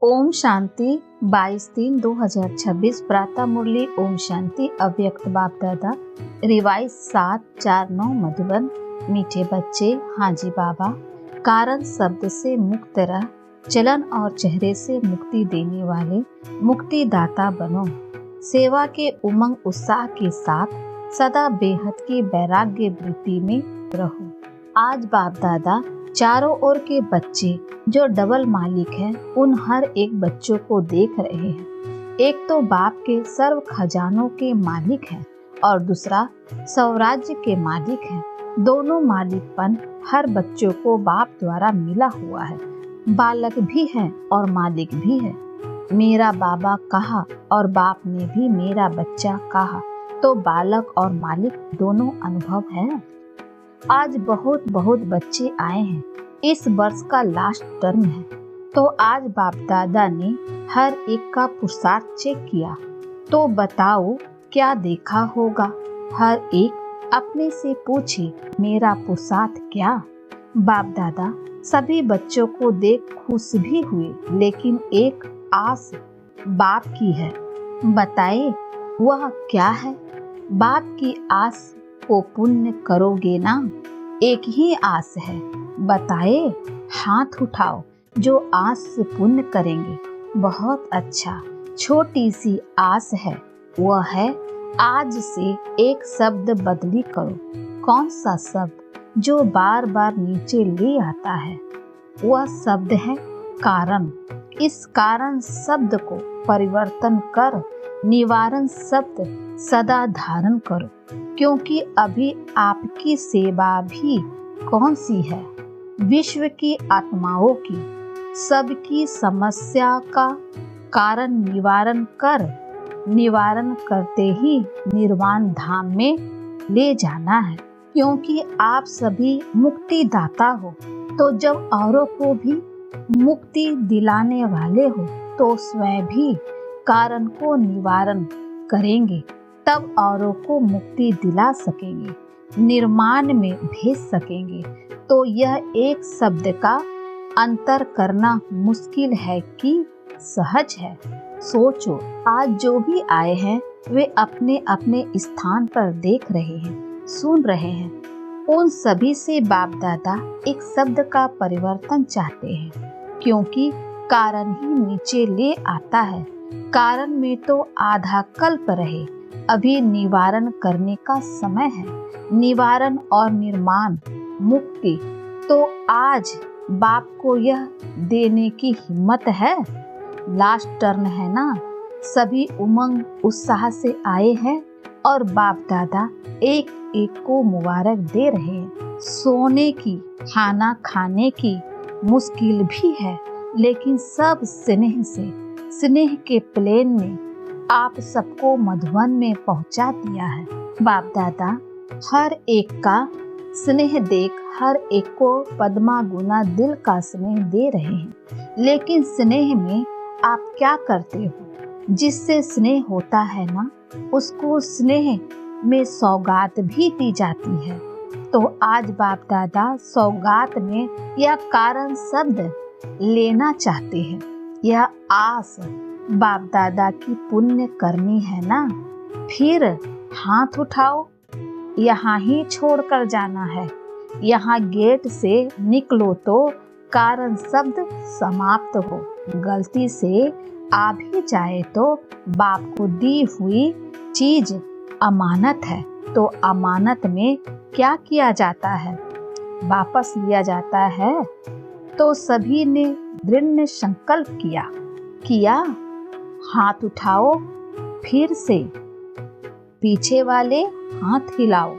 ओम शांति 22/3/2026 प्रातः मुरली। ओम शांति अव्यक्त बाप दादा रिवाइज 749 मधुबन। मीठे बच्चे, हाँ जी बाबा, कारण शब्द से मुक्त रह, चलन और चेहरे से मुक्ति देने वाले मुक्ति दाता बनो। सेवा के उमंग उत्साह के साथ सदा बेहद की वैराग्य वृत्ति में रहो। आज बाप दादा चारों ओर के बच्चे जो डबल मालिक हैं, उन हर एक बच्चों को देख रहे हैं। एक तो बाप के सर्व खजानों के मालिक हैं और दूसरा स्वराज्य के मालिक हैं। दोनों मालिकपन हर बच्चों को बाप द्वारा मिला हुआ है। बालक भी है और मालिक भी है। मेरा बाबा कहा और बाप ने भी मेरा बच्चा कहा, तो बालक और मालिक दोनों अनुभव है। आज बहुत बच्चे आए हैं। इस वर्ष का लास्ट टर्म है, तो आज बाप दादा ने हर एक का पुरुषार्थ चेक किया। तो बताओ क्या देखा होगा? हर एक अपने से पूछे, मेरा पुरुषार्थ क्या? बाप दादा सभी बच्चों को देख खुश भी हुए, लेकिन एक आस बाप की है। बताए वह क्या है? बाप की आस को पुण्य करोगे ना? एक ही आस है। बताए, हाथ उठाओ जो आस से पुण्य करेंगे। बहुत अच्छा, छोटी सी आस है। वह है आज से एक शब्द बदली करो। कौन सा शब्द जो बार बार नीचे ले आता है? वह शब्द है कारण। इस कारण शब्द को परिवर्तन कर निवारण शब्द सदा धारण करो, क्योंकि अभी आपकी सेवा भी कौन सी है? विश्व की आत्माओं की, सबकी समस्या का कारण निवारण कर, निवारण करते ही निर्वाण धाम में ले जाना है। क्योंकि आप सभी मुक्ति दाता हो, तो जब औरों को भी मुक्ति दिलाने वाले हो, तो स्वयं भी कारण को निवारण करेंगे, तब औरों को मुक्ति दिला सकेंगे, निर्माण में भेज सकेंगे। तो यह एक शब्द का अंतर करना मुश्किल है कि सहज है? सोचो, आज जो भी आए हैं वे अपने अपने स्थान पर देख रहे हैं, सुन रहे हैं। उन सभी से बाप दादा एक शब्द का परिवर्तन चाहते हैं, क्योंकि कारण ही नीचे ले आता है। कारण में तो आधा कल्प रहे, अभी निवारण करने का समय है। निवारण और निर्माण मुक्ति तो आज बाप को यह देने की हिम्मत है। लास्ट टर्न है ना, सभी उमंग उत्साह से आए हैं और बाप दादा एक एक को मुबारक दे रहे हैं। सोने की, खाना खाने की मुश्किल भी है, लेकिन सब स्नेह से, स्नेह के प्लेन में आप सबको मधुबन में पहुंचा दिया है। बाप दादा हर एक का स्नेह देख हर एक को पद्मा गुना दिल का स्नेह दे रहे हैं। लेकिन स्नेह में आप क्या करते हो? जिससे स्नेह होता है ना, उसको स्नेह में सौगात भी दी जाती है। तो आज बाप दादा सौगात में यह कारण शब्द लेना चाहते हैं। यह आस बाप दादा की पुण्य करनी है ना, फिर हाथ उठाओ। यहाँ ही छोड़कर जाना है। यहाँ गेट से निकलो तो कारण शब्द समाप्त हो। गलती से आ भी जाए तो बाप को दी हुई चीज अमानत है, तो अमानत में क्या किया जाता है? वापस लिया जाता है। तो सभी ने दृढ़ संकल्प किया। हाथ उठाओ, फिर से पीछे वाले हाथ हिलाओ।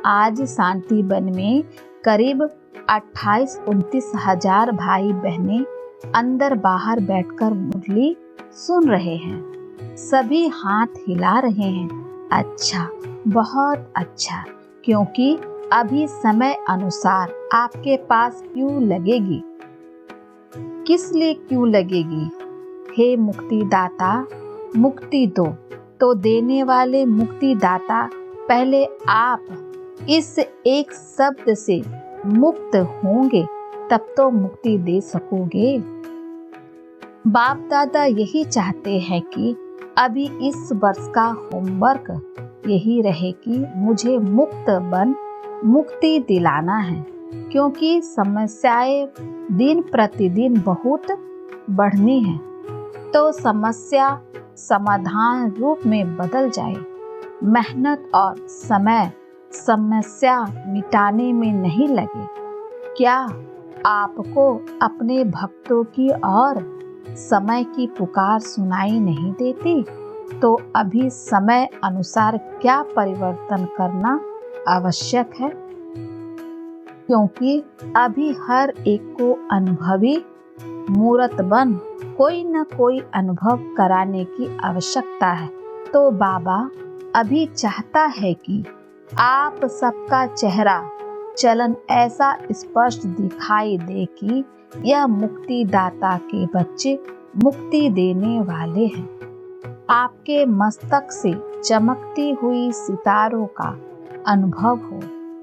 आज शांति वन में करीब 28-29 हजार भाई बहनें अंदर बाहर बैठकर मुरली सुन रहे हैं। सभी हाथ हिला रहे हैं। अच्छा, बहुत अच्छा, क्योंकि अभी समय अनुसार आपके पास क्यों लगेगी? किस लिए क्यों लगेगी? हे मुक्ति दाता, मुक्ति दो। तो देने वाले मुक्ति दाता पहले आप इस एक शब्द से मुक्त होंगे, तब तो मुक्ति दे सकोगे। बाप दादा यही चाहते हैं कि अभी इस वर्ष का होमवर्क यही रहे कि मुझे मुक्ति दिलाना है, क्योंकि समस्याएं दिन प्रतिदिन बहुत बढ़नी है। तो समस्या समाधान रूप में बदल जाए। मेहनत और समय समस्या मिटाने में नहीं लगे। क्या आपको अपने भक्तों की और समय की पुकार सुनाई नहीं देती? तो अभी समय अनुसार क्या परिवर्तन करना आवश्यक है, क्योंकि अभी हर एक को अनुभवी मूर्त बन कोई न कोई अनुभव कराने की आवश्यकता है। तो बाबा अभी चाहता है कि आप सबका चेहरा चलन ऐसा स्पष्ट दिखाई दे कि यह मुक्तिदाता के बच्चे मुक्ति देने वाले हैं। आपके मस्तक से चमकती हुई सितारों का अनुभव हो,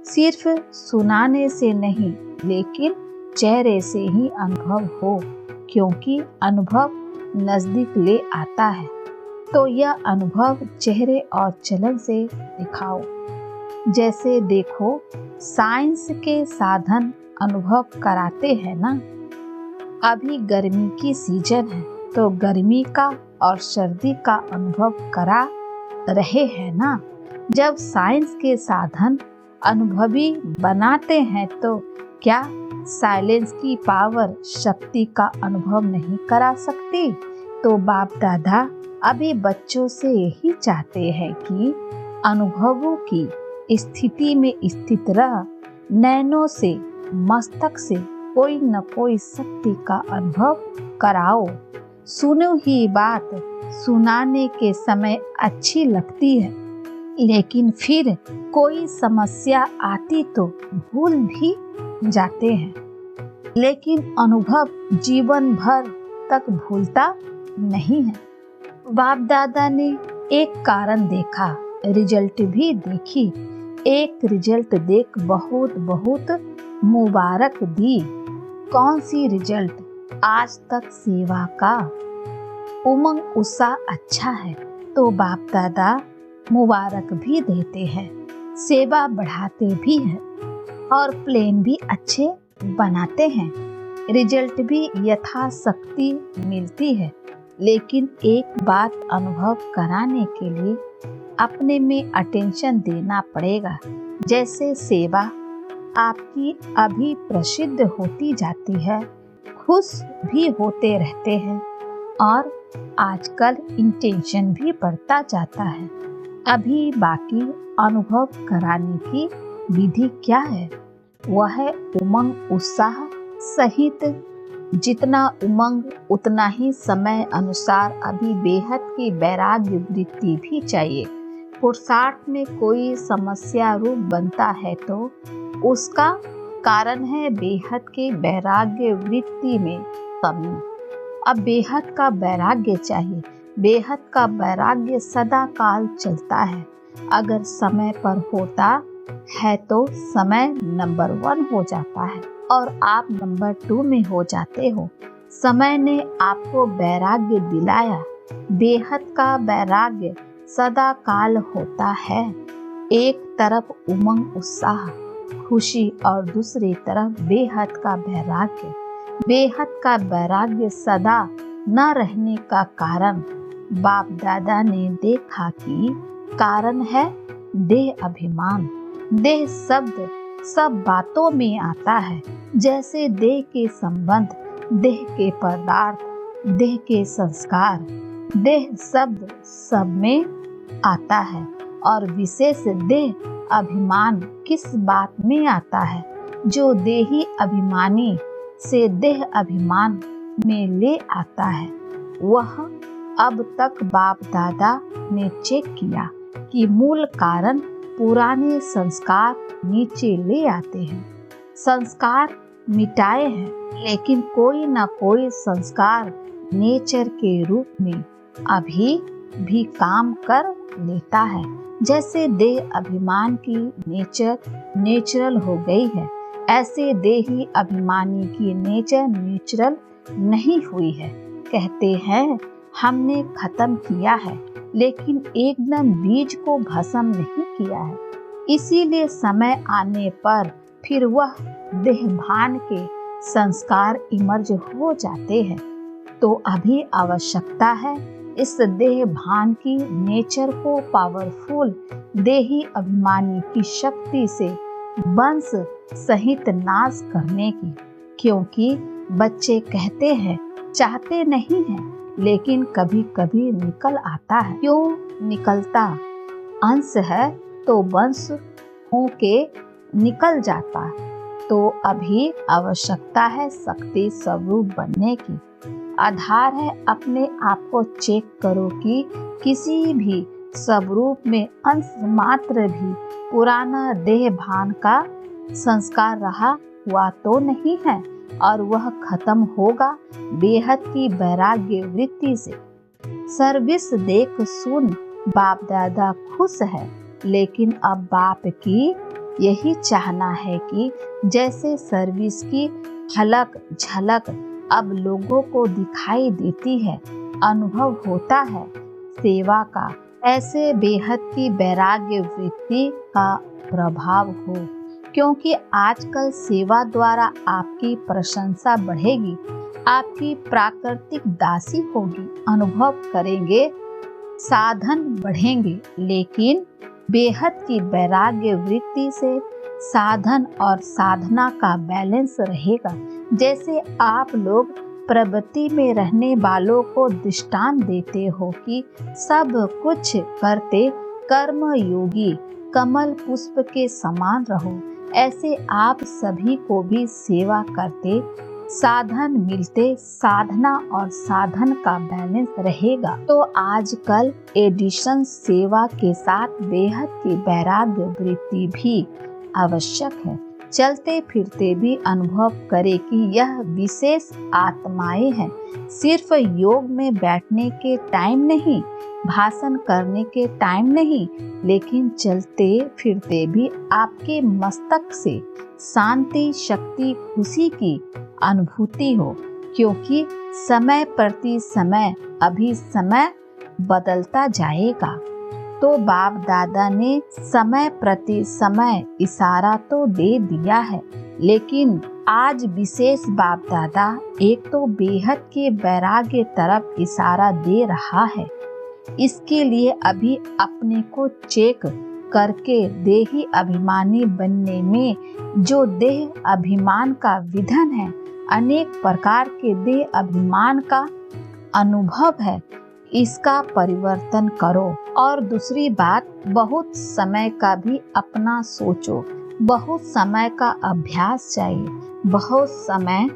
सिर्फ सुनाने से नहीं लेकिन चेहरे से ही अनुभव हो, क्योंकि अनुभव नजदीक ले आता है। तो यह अनुभव चेहरे और चलन से दिखाओ। जैसे देखो, साइंस के साधन अनुभव कराते हैं ना। अभी गर्मी की सीजन है तो गर्मी का और सर्दी का अनुभव करा रहे हैं ना। जब साइंस के साधन अनुभवी बनाते हैं तो क्या साइलेंस की पावर शक्ति का अनुभव नहीं करा सकती? तो बाप दादा अभी बच्चों से यही चाहते हैं कि अनुभवों की स्थिति में स्थित रह नैनों से मस्तक से कोई न कोई शक्ति का अनुभव कराओ। सुनो ही बात सुनाने के समय अच्छी लगती है, लेकिन फिर कोई समस्या आती तो भूल भी जाते हैं, लेकिन अनुभव जीवन भर तक भूलता नहीं है। बाप दादा ने एक कारण देखा, रिजल्ट भी देखी। एक रिजल्ट देख बहुत बहुत मुबारक दी। कौन सी रिजल्ट? आज तक सेवा का उमंग उत्साह अच्छा है तो बाप दादा मुबारक भी देते हैं, सेवा बढ़ाते भी हैं और प्लेन भी अच्छे बनाते हैं। रिजल्ट भी यथाशक्ति मिलती है, लेकिन एक बात अनुभव कराने के लिए अपने में अटेंशन देना पड़ेगा। जैसे सेवा आपकी अभी प्रसिद्ध होती जाती है, खुश भी होते रहते हैं और आजकल इंटेंशन भी बढ़ता जाता है। अभी बाकी अनुभव कराने की विधि क्या है? वह है उमंग उत्साह सहित। जितना उमंग उतना ही समय अनुसार अभी बेहद की वैराग्य वृत्ति भी चाहिए। पुरुषार्थ में कोई समस्या रूप बनता है तो उसका कारण है बेहद के वैराग्य वृत्ति में कमी। अब बेहद का वैराग्य चाहिए। बेहद का वैराग्य सदा काल चलता है। अगर समय पर होता है तो समय नंबर 1 हो जाता है और आप नंबर 2 में हो जाते हो। समय ने आपको वैराग्य दिलाया। बेहद का वैराग्य सदा काल होता है। एक तरफ उमंग उत्साह खुशी और दूसरी तरफ बेहद का वैराग्य। बेहद का वैराग्य सदा न रहने का कारण बाप दादा ने देखा कि कारण है देह अभिमान। देह शब्द सब बातों में आता है, जैसे देह के संबंध, देह के पदार्थ, देह के संस्कार। देह शब्द सब में आता है और विशेष देह अभिमान किस बात में आता है? जो देही अभिमानी से देह अभिमान में ले आता है, वह अब तक बाप दादा ने चेक किया कि मूल कारण पुराने संस्कार नीचे ले आते हैं। संस्कार मिटाए हैं, लेकिन कोई न कोई संस्कार नेचर के रूप में अभी भी काम कर लेता है। जैसे देह अभिमान की नेचर नेचुरल हो गई है, ऐसे देही अभिमानी की नेचर नेचुरल नहीं हुई है। कहते हैं हमने खत्म किया है, लेकिन एकदम बीज को भस्म नहीं किया है। इसीलिए समय आने पर फिर वह देहभान के संस्कार इमर्ज हो जाते हैं। तो अभी आवश्यकता है इस देह भान की नेचर को पावरफुल देही अभिमानी की शक्ति से वंश सहित नाश करने की, क्योंकि बच्चे कहते हैं चाहते नहीं हैं, लेकिन कभी कभी निकल आता है। क्यों निकलता? अंश है तो वंश हो के निकल जाता है। तो अभी आवश्यकता है शक्ति स्वरूप बनने की। आधार है अपने आप को चेक करो कि किसी भी स्वरूप में अंश मात्र भी पुराना देह भान का संस्कार रहा हुआ तो नहीं है, और वह खत्म होगा बेहद की वैराग्य वृत्ति से। सर्विस देख सुन बाप दादा खुश है, लेकिन अब बाप की यही चाहना है कि जैसे सर्विस की झलक झलक अब लोगों को दिखाई देती है, अनुभव होता है सेवा का, ऐसे बेहद की वैराग्य वृत्ति का प्रभाव हो। क्योंकि आजकल सेवा द्वारा आपकी प्रशंसा बढ़ेगी, आपकी प्राकृतिक दासी होगी, अनुभव करेंगे, साधन बढ़ेंगे, लेकिन बेहद की वैराग्य वृत्ति से साधन और साधना का बैलेंस रहेगा। जैसे आप लोग प्रवृत्ति में रहने वालों को दृष्टांत देते हो कि सब कुछ करते कर्म योगी कमल पुष्प के समान रहो, ऐसे आप सभी को भी सेवा करते साधन मिलते, साधना और साधन का बैलेंस रहेगा। तो आजकल एडिशन सेवा के साथ बेहद की वैराग्य वृत्ति भी आवश्यक है। चलते फिरते भी अनुभव करे कि यह विशेष आत्माएं हैं। सिर्फ योग में बैठने के टाइम नहीं, भाषण करने के टाइम नहीं, लेकिन चलते फिरते भी आपके मस्तक से शांति, शक्ति, खुशी की अनुभूति हो। क्योंकि समय प्रति समय अभी समय बदलता जाएगा। तो बाप दादा ने समय प्रति समय इशारा तो दे दिया है, लेकिन आज विशेष बाप दादा एक तो बेहद के वैराग्य तरफ इशारा दे रहा है। इसके लिए अभी अपने को चेक करके देही अभिमानी बनने में जो देह अभिमान का विधन है, अनेक प्रकार के देह अभिमान का अनुभव है, इसका परिवर्तन करो। और दूसरी बात, बहुत समय का भी अपना सोचो, बहुत समय का अभ्यास चाहिए, बहुत समय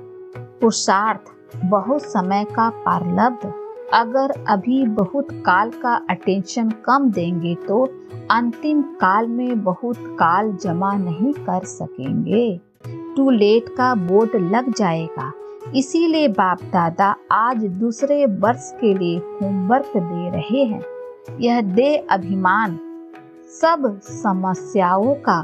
पुरुषार्थ, बहुत समय का प्रारब्ध। अगर अभी बहुत काल का अटेंशन कम देंगे तो अंतिम काल में बहुत काल जमा नहीं कर सकेंगे, टू लेट का बोर्ड लग जाएगा। इसीलिए बाप दादा आज दूसरे वर्ष के लिए होमवर्क दे रहे हैं। यह देह अभिमान सब समस्याओं का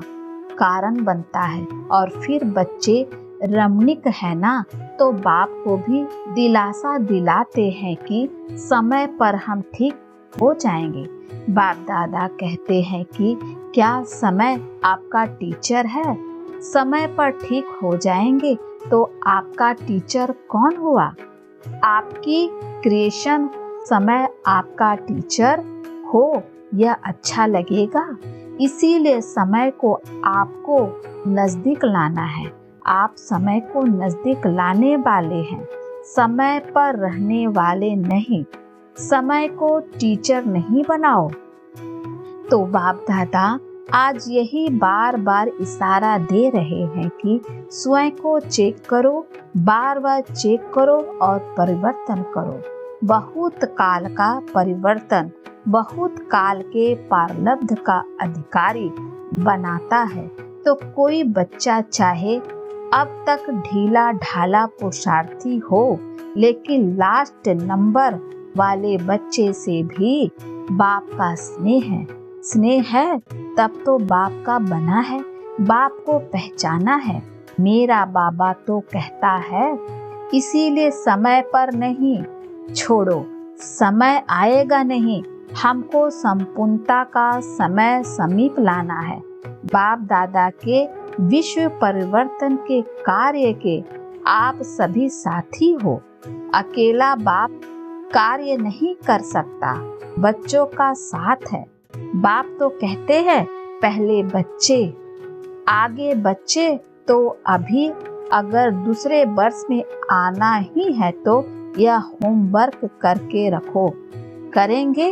कारण बनता है, और फिर बच्चे रमणीक है ना, तो बाप को भी दिलासा दिलाते हैं कि समय पर हम ठीक हो जाएंगे। बाप दादा कहते हैं कि क्या समय आपका टीचर है? समय पर ठीक हो जाएंगे तो आपका टीचर कौन हुआ? आपकी क्रिएशन समय आपका टीचर हो, यह अच्छा लगेगा। इसीलिए समय को आपको नजदीक लाना है। आप समय को नजदीक लाने वाले हैं, समय पर रहने वाले नहीं। समय को टीचर नहीं बनाओ। तो बाप दादा आज यही बार बार इशारा दे रहे हैं कि स्वयं को चेक करो, बार बार चेक करो और परिवर्तन करो। बहुत काल का परिवर्तन बहुत काल के प्रारब्ध का अधिकारी बनाता है। तो कोई बच्चा चाहे अब तक ढीला ढाला पुरुषार्थी हो, लेकिन लास्ट नंबर वाले बच्चे से भी बाप का स्नेह है, तब तो बाप का बना है, बाप को पहचाना है। मेरा बाबा तो कहता है, इसीलिए समय पर नहीं, छोड़ो, समय आएगा नहीं, हमको संपूर्णता का समय समीप लाना है। बाप दादा के विश्व परिवर्तन के कार्य के आप सभी साथी हो। अकेला बाप कार्य नहीं कर सकता, बच्चों का साथ है। बाप तो कहते हैं पहले बच्चे, आगे बच्चे। तो अभी अगर दूसरे वर्ष में आना ही है तो यह होमवर्क करके रखो। करेंगे?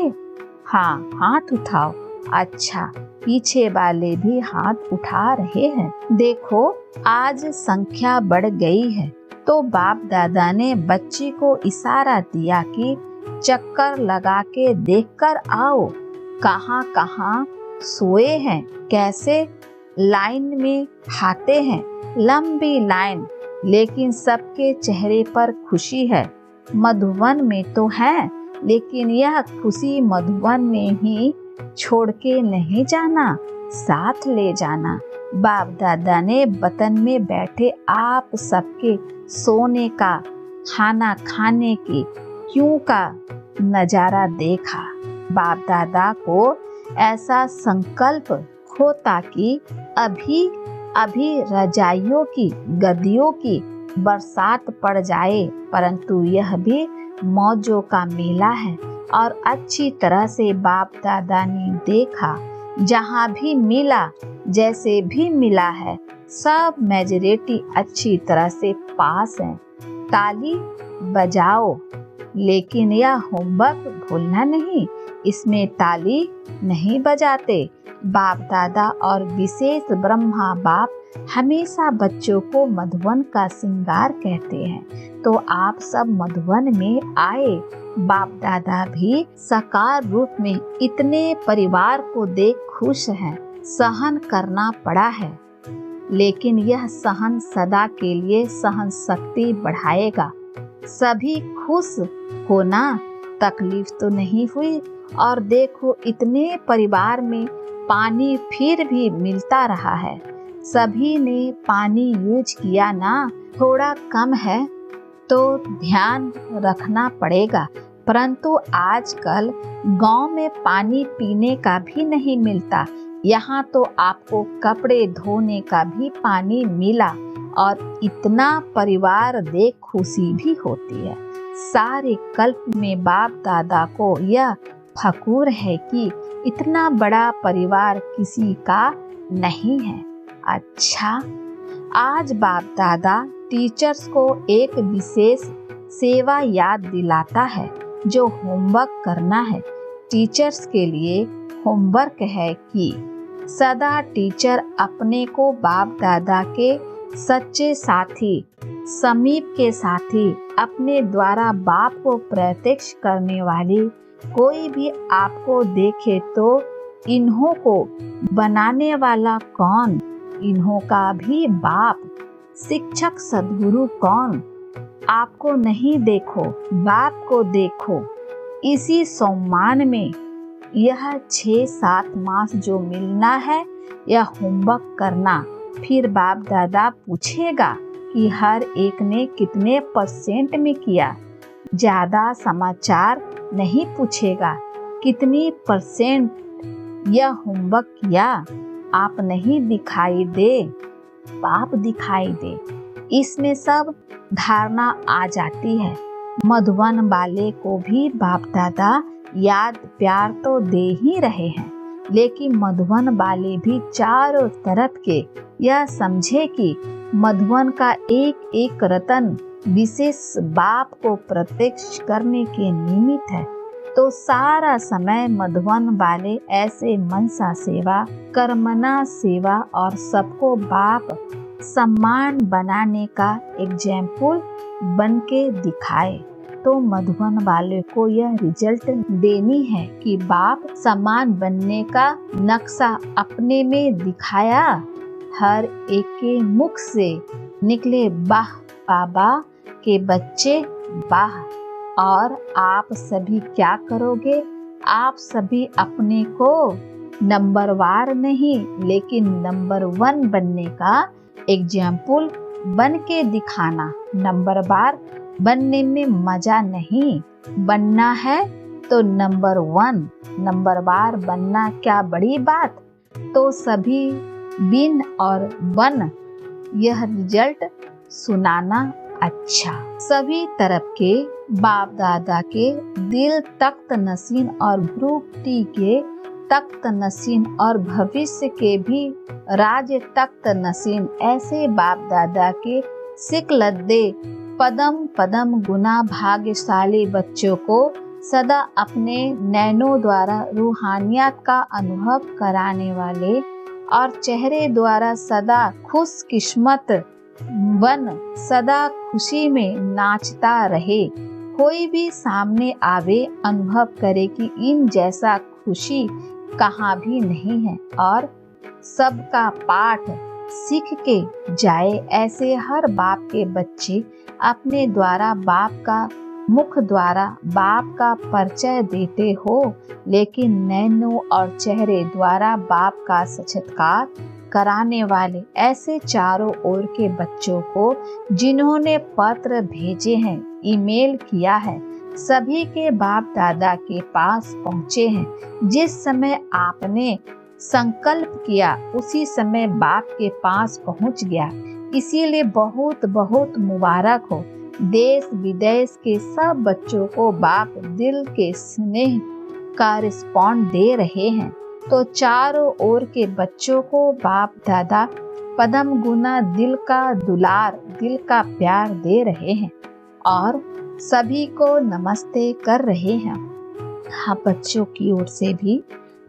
हाँ, हाथ उठाओ। अच्छा, पीछे वाले भी हाथ उठा रहे हैं। देखो, आज संख्या बढ़ गई है। तो बाप दादा ने बच्ची को इशारा दिया कि चक्कर लगा के देखकर आओ, कहाँ कहाँ सोए हैं, कैसे लाइन में खाते हैं। लंबी लाइन, लेकिन सबके चेहरे पर खुशी है। मधुवन में तो है, लेकिन यह खुशी मधुवन में ही छोड़ के नहीं जाना, साथ ले जाना। बाप दादा ने वतन में बैठे आप सबके सोने का, खाना खाने की क्यों का नजारा देखा। बाप दादा को ऐसा संकल्प होता कि अभी अभी रजाइयों की, गद्दियों की बरसात पड़ जाए, परंतु यह भी मौजों का मेला है। और अच्छी तरह से बाप दादा ने देखा, जहाँ भी मिला, जैसे भी मिला है, सब मेजॉरिटी अच्छी तरह से पास है। ताली बजाओ, लेकिन यह होमवर्क भूलना नहीं, इसमें ताली नहीं बजाते। बाप दादा और विशेष ब्रह्मा बाप हमेशा बच्चों को मधुवन का श्रृंगार कहते हैं। तो आप सब मधुवन में आए। बाप दादा भी साकार रूप में इतने परिवार को देख खुश हैं। सहन करना पड़ा है, लेकिन यह सहन सदा के लिए सहन शक्ति बढ़ाएगा। सभी खुश होना, तकलीफ तो नहीं हुई। और देखो, इतने परिवार में पानी फिर भी मिलता रहा है। सभी ने पानी यूज किया ना, थोड़ा कम है तो ध्यान रखना पड़ेगा। परंतु आजकल गांव में पानी पीने का भी नहीं मिलता। यहाँ तो आपको कपड़े धोने का भी पानी मिला, और इतना परिवार देख खुशी भी होती है। सारे कल्प में बाप दादा को यह फखूर है कि इतना बड़ा परिवार किसी का नहीं है। अच्छा, आज बाप दादा टीचर्स को एक विशेष सेवा याद दिलाता है, जो होमवर्क करना है। टीचर्स के लिए होमवर्क है कि सदा टीचर अपने को बाप दादा के सच्चे साथी, समीप के साथी, अपने द्वारा बाप को प्रत्यक्ष करने वाली कोई भी आपको देखे तो इन्हों को बनाने वाला कौन, इन्हों का भी बाप, शिक्षक सद्गुरु कौन। आपको नहीं देखो, बाप को देखो। इसी सम्मान में यह 6-7 मास जो मिलना है, यह होमवर्क करना। फिर बाप दादा पूछेगा कि हर एक ने कितने % में किया। ज्यादा समाचार नहीं पूछेगा, कितनी % यह होमवर्क किया। आप नहीं दिखाई दे, बाप दिखाई दे। इसमें सब धारणा आ जाती है। मधुवन वाले को भी बाप दादा याद प्यार तो दे ही रहे हैं, लेकिन मधुवन वाले भी चारों तरफ के यह समझे कि मधुवन का एक एक रतन विशेष बाप को प्रत्यक्ष करने के निमित्त है। तो सारा समय मधुवन वाले ऐसे मनसा सेवा, कर्मना सेवा और सबको बाप सम्मान बनाने का एग्जाम्पल बन के दिखाए। तो मधुवन वाले को यह रिजल्ट देनी है कि बाप सम्मान बनने का नक्शा अपने में दिखाया। हर एक के मुख से निकले वाह बाबा के बच्चे वाह। और आप सभी क्या करोगे? आप सभी अपने को नंबरवार नहीं, लेकिन नंबर 1 बनने का एग्जाम्पल बन के दिखाना। नंबरवार बनने में मजा नहीं, बनना है तो नंबर 1, नंबर बार बनना क्या बड़ी बात। तो सभी बिन और बन, यह रिजल्ट सुनाना अच्छा। सभी तरफ के बाप दादा के दिल तख्त नसीन और ग्रुप टी के तख्त नसीन और भविष्य के भी राज तख्त नसीन ऐसे बाप दादा के सिक लद्दे पदम पदम गुना भाग्यशाली बच्चों को सदा अपने नैनों द्वारा रूहानियत का अनुभव कराने वाले और चेहरे द्वारा सदा खुशकिस्मत बन सदा खुशी में नाचता रहे। कोई भी सामने आवे अनुभव करे कि इन जैसा खुशी कहाँ भी नहीं है और सबका पाठ सीख के जाए। ऐसे हर बाप के बच्चे अपने द्वारा बाप का मुख द्वारा बाप का परिचय देते हो, लेकिन नैनों और चेहरे द्वारा बाप का साक्षात्कार कराने वाले ऐसे चारों ओर के बच्चों को जिन्होंने पत्र भेजे हैं, ईमेल किया है, सभी के बाप दादा के पास पहुँचे हैं। जिस समय आपने संकल्प किया उसी समय बाप के पास पहुँच गया। इसीलिए बहुत बहुत मुबारक हो। देश विदेश के सब बच्चों को बाप दिल के स्नेह का रिस्पॉन्ड दे रहे हैं। तो चारों ओर के बच्चों को बाप दादा पदम गुना दिल का दुलार, दिल का प्यार दे रहे हैं और सभी को नमस्ते कर रहे हैं। हाँ, बच्चों की ओर से भी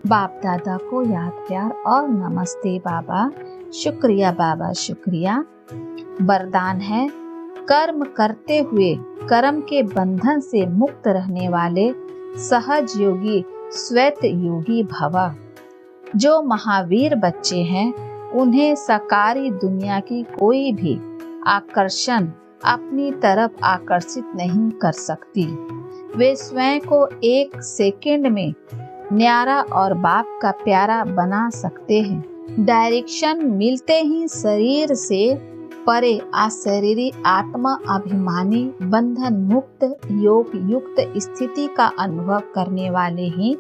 बाप दादा को याद प्यार और नमस्ते बाबा। शुक्रिया बाबा, शुक्रिया। वरदान है, कर्म करते हुए कर्म के बंधन से मुक्त रहने वाले सहज योगी श्वेत योगी भव। जो महावीर बच्चे हैं उन्हें साकारी दुनिया की कोई भी आकर्षण अपनी तरफ आकर्षित नहीं कर सकती। वे स्वयं को एक सेकंड में न्यारा और बाप का प्यारा बना सकते हैं। डायरेक्शन मिलते ही शरीर से परे अशरीरी आत्मा अभिमानी बंधन मुक्त योग युक्त स्थिति का अनुभव करने वाले ही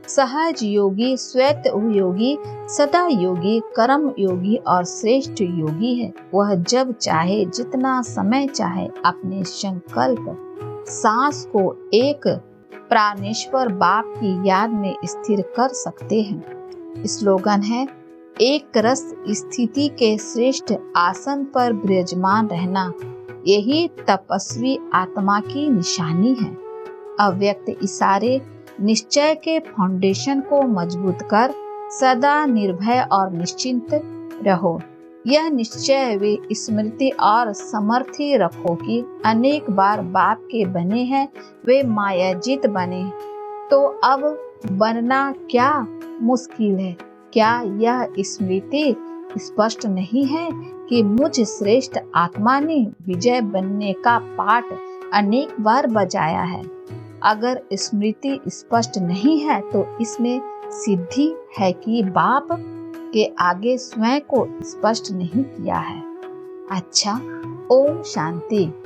सहज योगी श्वेत योगी सदा योगी कर्म योगी और श्रेष्ठ योगी है। वह जब चाहे जितना समय चाहे अपने संकल्प सांस को एक प्राणेश्वर बाप की याद में स्थिर कर सकते हैं। स्लोगन है, एक रस स्थिति के श्रेष्ठ आसन पर विराजमान रहना, यही तपस्वी आत्मा की निशानी है। अव्यक्त इशारे निश्चय के फाउंडेशन को मजबूत कर सदा निर्भय और निश्चिंत रहो। यह निश्चय वे स्मृति और समर्थी रखो कि अनेक बार बाप के बने हैं वे मायाजीत बने, तो अब बनना क्या मुश्किल है। क्या यह स्मृति स्पष्ट नहीं है कि मुझ श्रेष्ठ आत्मा ने विजय बनने का पाठ अनेक बार बजाया है। अगर स्मृति स्पष्ट नहीं है तो इसमें सिद्धि है कि बाप के आगे स्वयं को स्पष्ट नहीं किया है। अच्छा, ओम शांति।